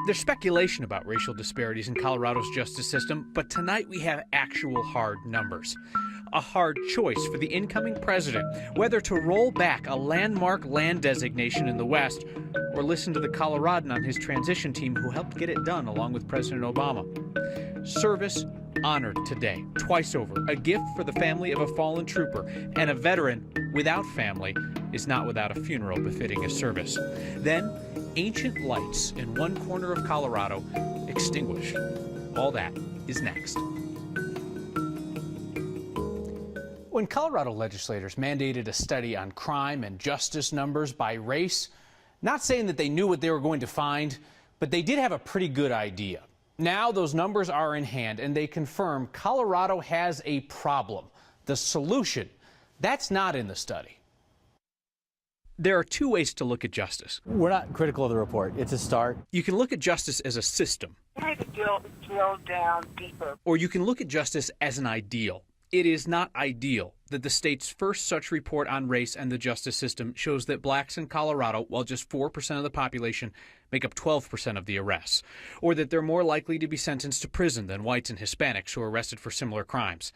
There's speculation about racial disparities in Colorado's justice system, but tonight we have actual hard numbers. A hard choice for the incoming president, whether to roll back a landmark land designation in the West or listen to the Coloradan on his transition team who helped get it done along with President Obama. Service honored today, twice over, a gift for the family of a fallen trooper, and a veteran without family is not without a funeral befitting his service. Then, ancient lights in one corner of Colorado extinguished. All that is next. When Colorado legislators mandated a study on crime and justice numbers by race, not saying that they knew what they were going to find, but they did have a pretty good idea. Now those numbers are in hand, and they confirm Colorado has a problem. The solution, that's not in the study. There are two ways to look at justice. We're not critical of the report. It's a start. You can look at justice as a system. You need to drill down deeper. Or you can look at justice as an ideal. It is not ideal that the state's first such report on race and the justice system shows that blacks in Colorado, while just 4% of the population, make up 12% of the arrests, or that they're more likely to be sentenced to prison than whites and Hispanics who are arrested for similar crimes.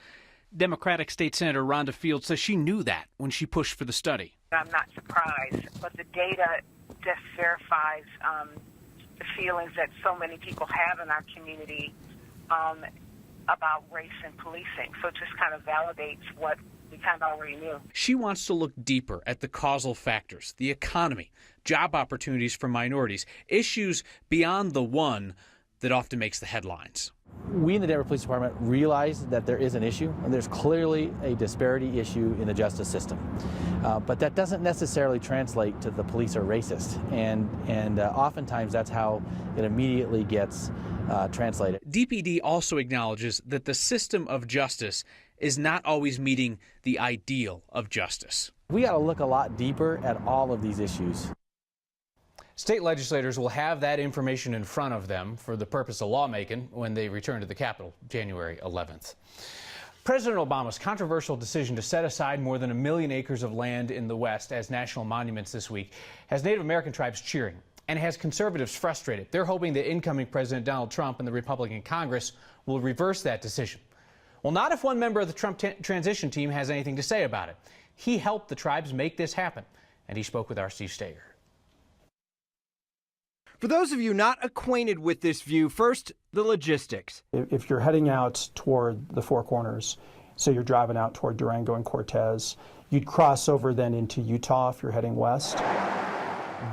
Democratic State Senator Rhonda Fields says she knew that when she pushed for the study. I'm not surprised, but the data just verifies the feelings that so many people have in our community about race and policing. So it just kind of validates what we kind of already knew. She wants to look deeper at the causal factors, the economy, job opportunities for minorities, issues beyond the one that often makes the headlines. We in the Denver Police Department realize that there is an issue, and there's clearly a disparity issue in the justice system. But that doesn't necessarily translate to the police are racist, and oftentimes that's how it immediately gets translated. DPD also acknowledges that the system of justice is not always meeting the ideal of justice. We got to look a lot deeper at all of these issues. State legislators will have that information in front of them for the purpose of lawmaking when they return to the Capitol January 11th. President Obama's controversial decision to set aside more than 1 million acres of land in the West as national monuments this week has Native American tribes cheering and has conservatives frustrated. They're hoping that incoming President Donald Trump and the Republican Congress will reverse that decision. Well, not if one member of the Trump transition team has anything to say about it. He helped the tribes make this happen, and he spoke with our Steve Steger. For those of you not acquainted with this view, first, the logistics. If you're heading out toward the Four Corners, so you're driving out toward Durango and Cortez, you'd cross over then into Utah if you're heading west.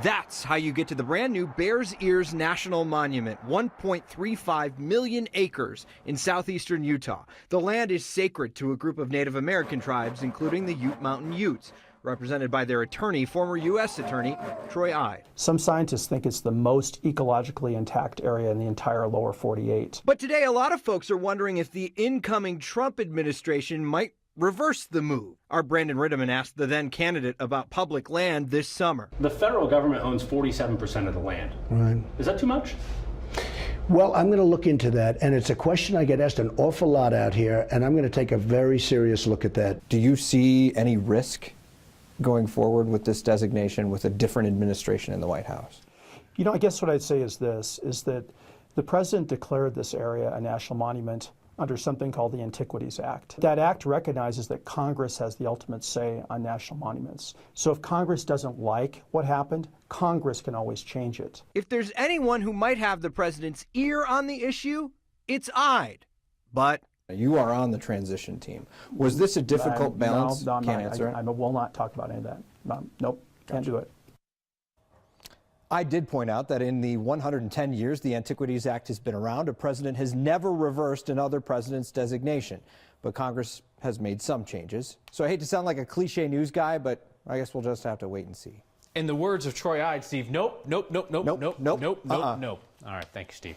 That's how you get to the brand new Bears Ears National Monument, 1.35 million acres in southeastern Utah. The land is sacred to a group of Native American tribes, including the Ute Mountain Utes, represented by their attorney, former U.S. Attorney Troy Ide. Some scientists think it's the most ecologically intact area in the entire lower 48. But today, a lot of folks are wondering if the incoming Trump administration might reverse the move. Our Brandon Ritteman asked the then candidate about public land this summer. The federal government owns 47% of the land. Right. Is that too much? Well, I'm going to look into that, and it's a question I get asked an awful lot out here, and I'm going to take a very serious look at that. Do you see any risk going forward with this designation with a different administration in the White House? You know, I guess what I'd say is this, is that the president declared this area a national monument under something called the Antiquities Act. That act recognizes that Congress has the ultimate say on national monuments. So if Congress doesn't like what happened, Congress can always change it. If there's anyone who might have the president's ear on the issue, it's Ide. But you are on the transition team. Was this a difficult balance? No, Can't answer I will not talk about any of that. Nope, can't do it. I did point out that in the 110 years the Antiquities Act has been around, a president has never reversed another president's designation. But Congress has made some changes. So I hate to sound like a cliche news guy, but I guess we'll just have to wait and see. In the words of Troy Ide, Steve, nope, nope, nope, nope, nope, nope, nope, nope, nope. All right, thank you, Steve.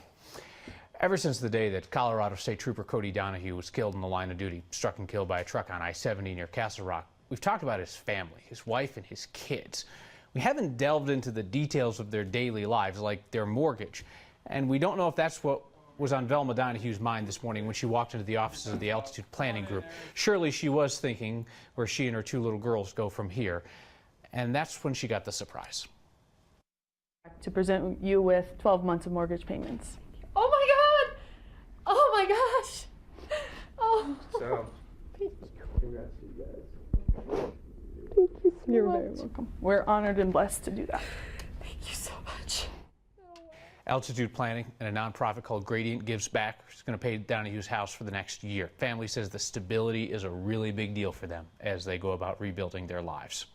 Ever since the day that Colorado State Trooper Cody Donahue was killed in the line of duty, struck and killed by a truck on I-70 near Castle Rock, we've talked about his family, his wife, and his kids. We haven't delved into the details of their daily lives, like their mortgage. And we don't know if that's what was on Velma Donahue's mind this morning when she walked into the offices of the Altitude Planning Group. Surely she was thinking where she and her 2 little girls go from here. And that's when she got the surprise. To present you with 12 months of mortgage payments. Oh my God! Oh my gosh! Oh. So, Thank you so You're very welcome. We're honored and blessed to do that. Thank you so much. Altitude Planning and a nonprofit called Gradient Gives Back is going to pay Donahue's house for the next year. Family says the stability is a really big deal for them as they go about rebuilding their lives.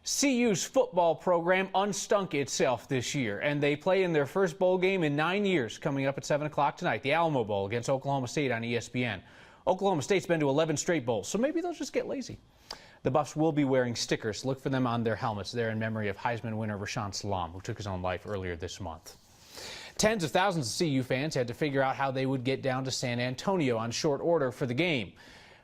CU's football program unstunk itself this year, and they play in their first bowl game in 9 years coming up at 7 o'clock tonight, the Alamo Bowl against Oklahoma State on ESPN. Oklahoma State's been to 11 straight bowls, so maybe they'll just get lazy. The Buffs will be wearing stickers. Look for them on their helmets. They're in memory of Heisman winner Rashaan Salaam, who took his own life earlier this month. Tens of thousands of CU fans had to figure out how they would get down to San Antonio on short order for the game.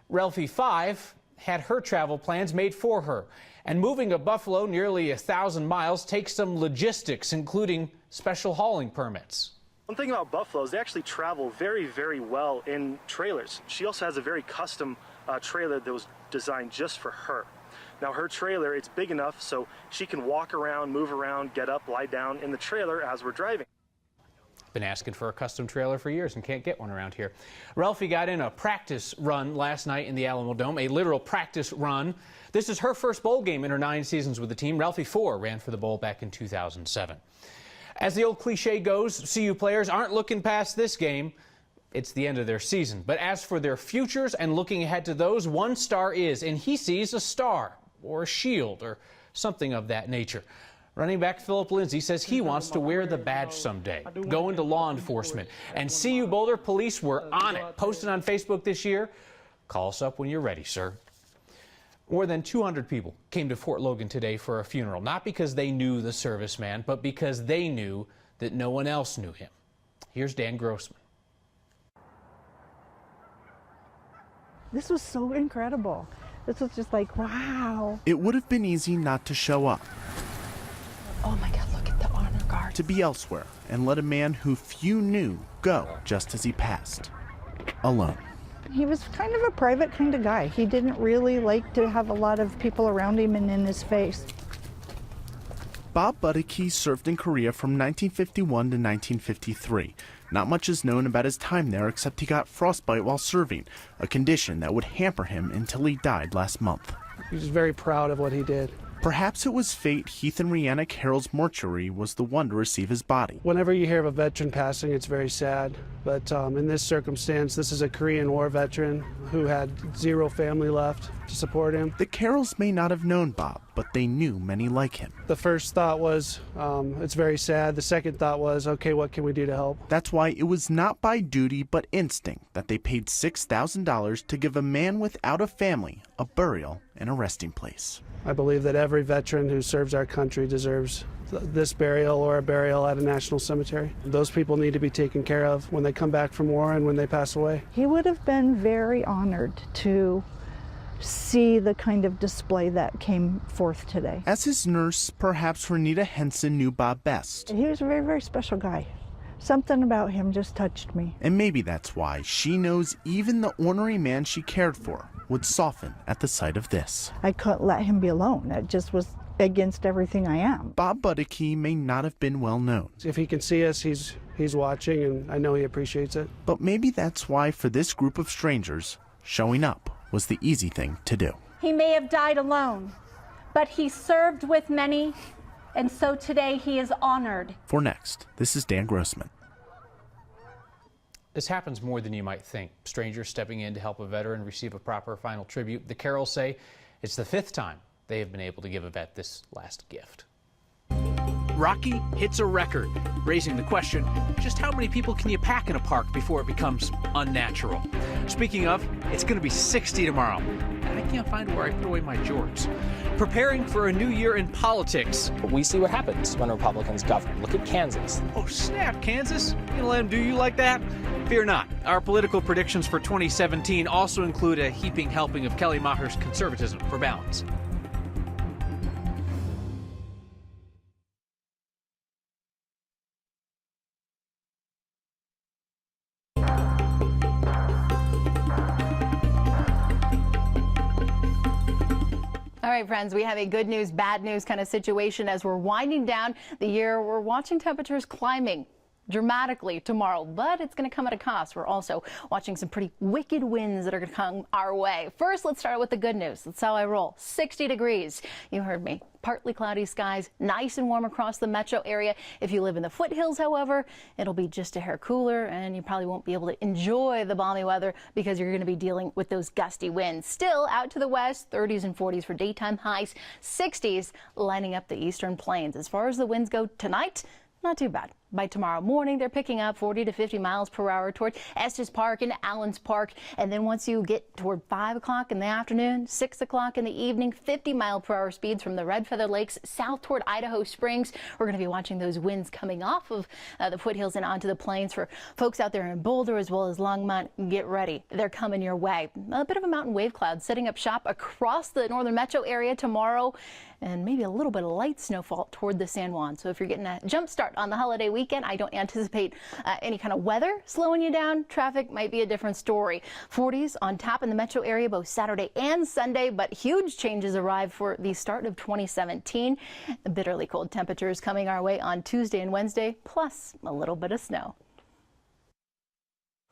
Ralphie 5 had her travel plans made for her. And moving to Buffalo nearly 1,000 miles takes some logistics, including special hauling permits. One thing about Buffalo is they actually travel very, very well in trailers. She also has a very custom trailer that was designed just for her. Now her trailer, it's big enough so she can walk around, move around, get up, lie down in the trailer as we're driving. Been asking for a custom trailer for years and can't get one around here. Ralphie got in a practice run last night in the Alamo Dome, a literal practice run. This is her first bowl game in her 9 seasons with the team. Ralphie 4 ran for the bowl back in 2007. As the old cliche goes, CU players aren't looking past this game. It's the end of their season. But as for their futures and looking ahead to those, one star is, and he sees a star or a shield or something of that nature. Running back Philip Lindsay says he wants to wear the badge someday, go into law enforcement. And CU Boulder police were on it, posted on Facebook this year. Call us up when you're ready, sir. More than 200 people came to Fort Logan today for a funeral, not because they knew the serviceman, but because they knew that no one else knew him. Here's Dan Grossman. This was so incredible. This was just like, wow. It would have been easy not to show up. Oh my God, look at the honor guard. To be elsewhere and let a man who few knew go just as he passed, alone. He was kind of a private kind of guy. He didn't really like to have a lot of people around him and in his face. Bob Budicki served in Korea from 1951 to 1953. Not much is known about his time there except he got frostbite while serving, a condition that would hamper him until he died last month. He was very proud of what he did. Perhaps it was fate Heath and Rihanna Carroll's mortuary was the one to receive his body. Whenever you hear of a veteran passing, it's very sad. But in this circumstance, this is a Korean War veteran who had zero family left to support him. The Carrolls may not have known Bob, but they knew many like him. The first thought was, it's very sad. The second thought was, okay, what can we do to help? That's why it was not by duty but instinct that they paid $6,000 to give a man without a family a burial and a resting place. I believe that every veteran who serves our country deserves this burial or a burial at a national cemetery. Those people need to be taken care of when they come back from war and when they pass away. He would have been very honored to see the kind of display that came forth today. As his nurse, perhaps Renita Henson knew Bob best. He was a very, very special guy. Something about him just touched me. And maybe that's why she knows even the ornery man she cared for would soften at the sight of this. I couldn't let him be alone. It just was against everything I am. Bob Budicki may not have been well known. If he can see us, he's watching, and I know he appreciates it. But maybe that's why for this group of strangers, showing up was the easy thing to do. He may have died alone, but he served with many, and so today he is honored. For Next, this is Dan Grossman. This happens more than you might think. Strangers stepping in to help a veteran receive a proper final tribute. The Carrolls say it's the 5th time they have been able to give a vet this last gift. Rocky hits a record, raising the question, just how many people can you pack in a park before it becomes unnatural? Speaking of, it's going to be 60 tomorrow, and I can't find where I put away my jorts. Preparing for a new year in politics. We see what happens when Republicans govern. Look at Kansas. Oh, snap, Kansas. You gonna let them do you like that? Fear not. Our political predictions for 2017 also include a heaping helping of Kelly Maher's conservatism for balance. All right, friends, we have a good news, bad news kind of situation as we're winding down the year. We're watching temperatures climbing dramatically tomorrow, but it's going to come at a cost. We're also watching some pretty wicked winds that are going to come our way. First, let's start with the good news. That's how I roll. 60 degrees. You heard me. Partly cloudy skies, nice and warm across the metro area. If you live in the foothills, however, it'll be just a hair cooler, and you probably won't be able to enjoy the balmy weather because you're going to be dealing with those gusty winds. Still, out to the west, 30s and 40s for daytime highs, 60s lining up the eastern plains. As far as the winds go tonight, not too bad. By tomorrow morning, they're picking up 40 to 50 miles per hour toward Estes Park and Allens Park. And then once you get toward 5 o'clock in the afternoon, 6 o'clock in the evening, 50 mile per hour speeds from the Red Feather Lakes south toward Idaho Springs. We're going to be watching those winds coming off of the foothills and onto the plains. For folks out there in Boulder as well as Longmont, get ready. They're coming your way. A bit of a mountain wave cloud setting up shop across the northern metro area tomorrow, and maybe a little bit of light snowfall toward the San Juan. So if you're getting a jump start on the holiday weekend, I don't anticipate any kind of weather slowing you down. Traffic might be a different story. 40s on tap in the metro area both Saturday and Sunday, but huge changes arrive for the start of 2017. Bitterly cold temperatures coming our way on Tuesday and Wednesday, plus a little bit of snow.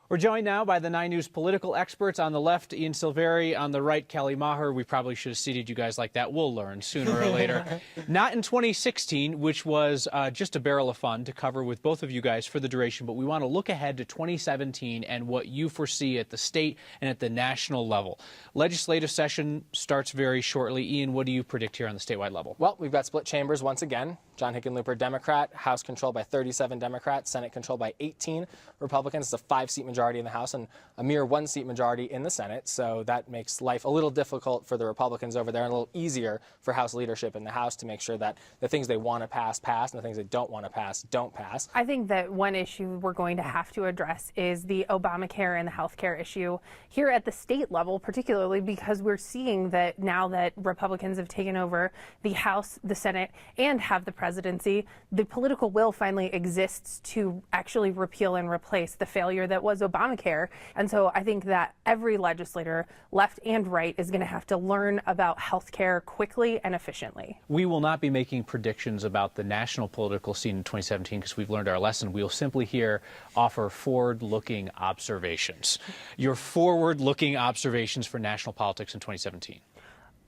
We're joined now by the 9 News political experts. On the left, Ian Silveri. On the right, Kelly Maher. We probably should have seated you guys like that. We'll learn sooner or later. Not in 2016, which was just a barrel of fun to cover with both of you guys for the duration, but we want to look ahead to 2017 and what you foresee at the state and at the national level. Legislative session starts very shortly. Ian, what do you predict here on the statewide level? Well, we've got split chambers once again. John Hickenlooper, Democrat, House controlled by 37 Democrats, Senate controlled by 18 Republicans. It's a 5-seat majority in the House and a mere 1-seat majority in the Senate. So that makes life a little difficult for the Republicans over there and a little easier for House leadership in the House to make sure that the things they want to pass, pass, and the things they don't want to pass, don't pass. I think that one issue we're going to have to address is the Obamacare and the health care issue here at the state level, particularly because we're seeing that now that Republicans have taken over the House, the Senate, and have the presidency, the political will finally exists to actually repeal and replace the failure that was Obamacare. And so I think that every legislator, left and right, is going to have to learn about health care quickly and efficiently. We will not be making predictions about the national political scene in 2017 because we've learned our lesson. We will simply here offer forward-looking observations. Your forward-looking observations for national politics in 2017.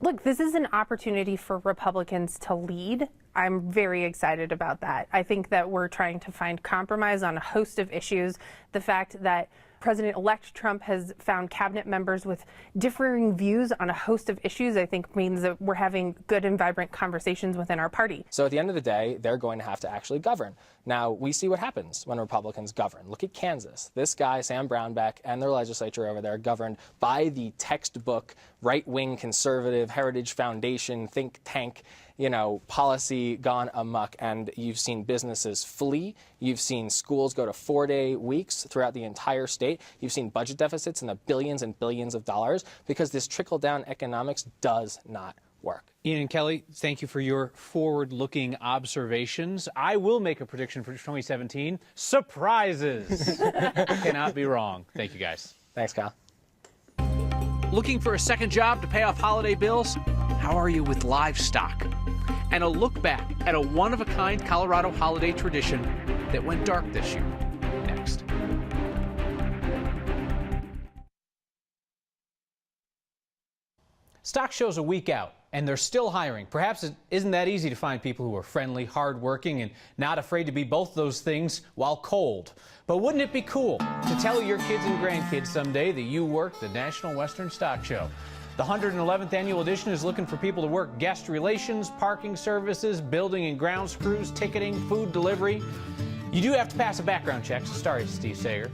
Look, this is an opportunity for Republicans to lead. I'm very excited about that. I think that we're trying to find compromise on a host of issues. The fact that President-elect Trump has found cabinet members with differing views on a host of issues, I think means that we're having good and vibrant conversations within our party. So at the end of the day, they're going to have to actually govern. Now, we see what happens when Republicans govern. Look at Kansas. This guy, Sam Brownback, and their legislature over there governed by the textbook, right-wing conservative, Heritage Foundation, think tank, policy gone amok, and you've seen businesses flee. You've seen schools go to 4-day weeks throughout the entire state. You've seen budget deficits in the billions and billions of dollars because this trickle-down economics does not work. Ian and Kelly, thank you for your forward-looking observations. I will make a prediction for 2017. Surprises! Cannot be wrong. Thank you, guys. Thanks, Kyle. Looking for a second job to pay off holiday bills? How are you with livestock? And a look back at a one-of-a-kind Colorado holiday tradition that went dark this year. Next. Stock show's a week out, and they're still hiring. Perhaps it isn't that easy to find people who are friendly, hardworking, and not afraid to be both those things while cold. But wouldn't it be cool to tell your kids and grandkids someday that you worked the National Western Stock Show? The 111th annual edition is looking for people to work guest relations, parking services, building and grounds crews, ticketing, food delivery. You do have to pass a background check, so sorry, Steve Sager.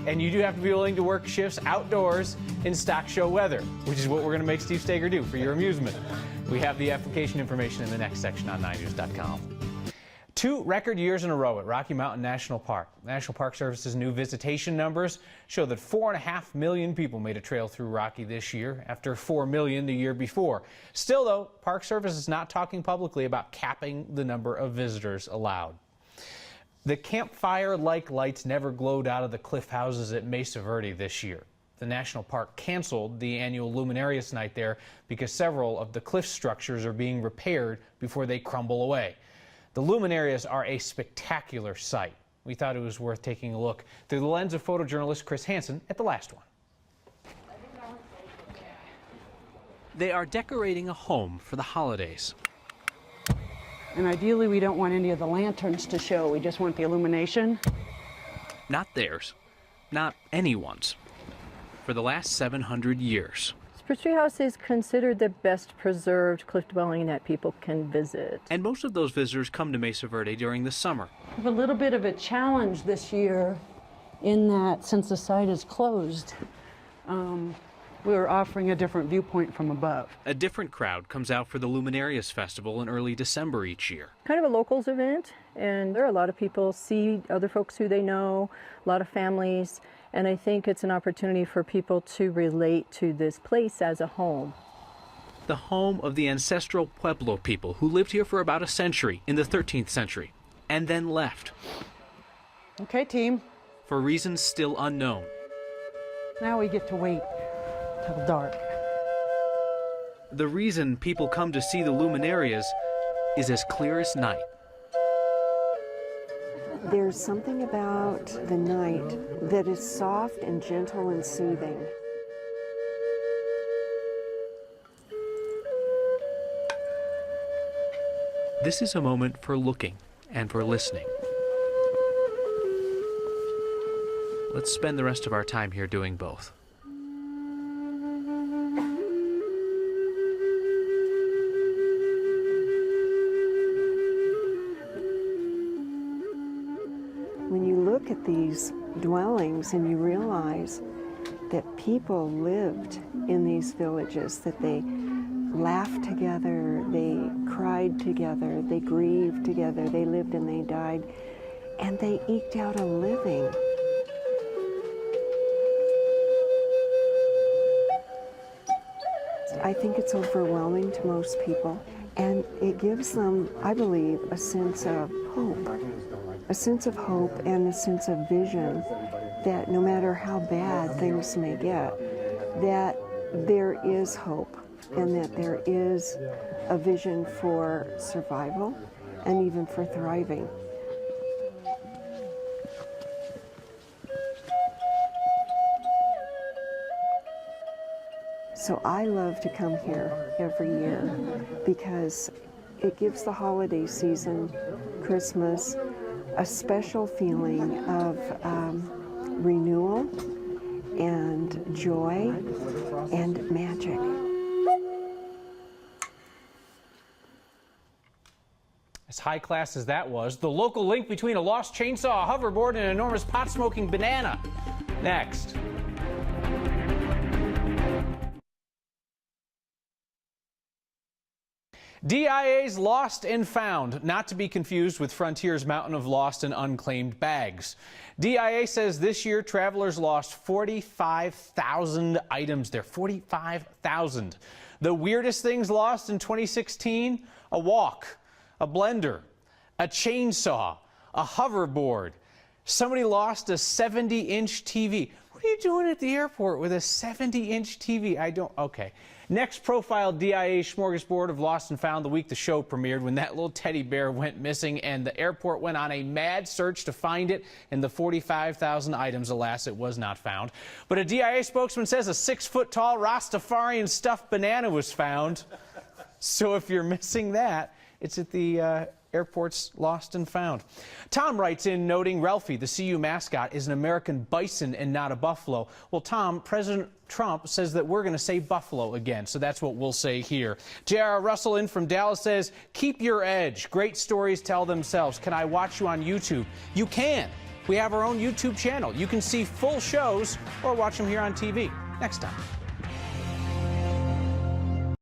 And you do have to be willing to work shifts outdoors in stock show weather, which is what we're going to make Steve Stager do for your amusement. We have the application information in the next section on 9news.com. 2 record years in a row at Rocky Mountain National Park. National Park Service's new visitation numbers show that 4.5 million people made a trail through Rocky this year after 4 million the year before. Still, though, Park Service is not talking publicly about capping the number of visitors allowed. The campfire-like lights never glowed out of the cliff houses at Mesa Verde this year. The national park canceled the annual Luminarious night there because several of the cliff structures are being repaired before they crumble away. The Luminarious are a spectacular sight. We thought it was worth taking a look through the lens of photojournalist Chris Hansen at the last one. They are decorating a home for the holidays. And ideally, we don't want any of the lanterns to show. We just want the illumination. Not theirs, not anyone's. For the last 700 years. Spruce Tree House is considered the best preserved cliff dwelling that people can visit. And most of those visitors come to Mesa Verde during the summer. We have a little bit of a challenge this year in that since the site is closed, we're offering a different viewpoint from above. A different crowd comes out for the Luminarious Festival in early December each year. Kind of a locals event, and there are a lot of people see other folks who they know, a lot of families, and I think it's an opportunity for people to relate to this place as a home. The home of the ancestral Pueblo people who lived here for about a century in the 13th century and then left. Okay, team. For reasons still unknown. Now we get to wait till dark. The reason people come to see the Luminarias is as clear as night. There's something about the night that is soft and gentle and soothing. This is a moment for looking and for listening. Let's spend the rest of our time here doing both. When you look at these dwellings and you realize that people lived in these villages, that they laughed together, they cried together, they grieved together, they lived and they died, and they eked out a living. I think it's overwhelming to most people, and it gives them, I believe, a sense of hope. A sense of hope and a sense of vision that no matter how bad things may get, that there is hope and that there is a vision for survival and even for thriving. So I love to come here every year because it gives the holiday season, Christmas, a special feeling of renewal and joy and magic. As high class as that was, the local link between a lost chainsaw, a hoverboard, and an enormous pot-smoking banana. Next. DIA's Lost and Found, not to be confused with Frontier's mountain of lost and unclaimed bags. DIA says this year travelers lost 45,000 items there. 45,000. The weirdest things lost in 2016? A wok, a blender, a chainsaw, a hoverboard. Somebody lost a 70-inch TV. What are you doing at the airport with a 70-inch TV? Okay. Next, profile DIA's smorgasbord of lost and found the week the show premiered when that little teddy bear went missing and the airport went on a mad search to find it, and the 45,000 items, alas, it was not found. But a DIA spokesman says a 6-foot-tall Rastafarian stuffed banana was found. So if you're missing that, it's at the airport's Lost and Found. Tom writes in noting Ralphie, the CU mascot, is an American bison and not a buffalo. Well, Tom, President Trump says that we're going to say buffalo again, so that's what we'll say here. J.R. Russell in from Dallas says, keep your edge. Great stories tell themselves. Can I watch you on YouTube? You can. We have our own YouTube channel. You can see full shows or watch them here on TV. Next time.